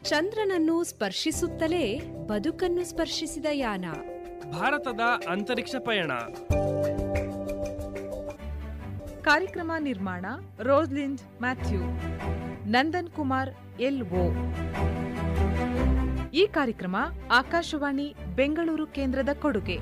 ಚಂದ್ರನನ್ನು ಸ್ಪರ್ಶಿಸುತ್ತಲೇ ಬದುಕನ್ನು ಸ್ಪರ್ಶಿಸಿದ ಯಾನ, ಭಾರತದ ಅಂತರಿಕ್ಷ ಪಯಣ. ಕಾರ್ಯಕ್ರಮ ನಿರ್ಮಾಣ Rosalind Matthew, Nandan Kumar LO. ಈ ಕಾರ್ಯಕ್ರಮ ಆಕಾಶವಾಣಿ ಬೆಂಗಳೂರು ಕೇಂದ್ರದ ಕೊಡುಗೆ.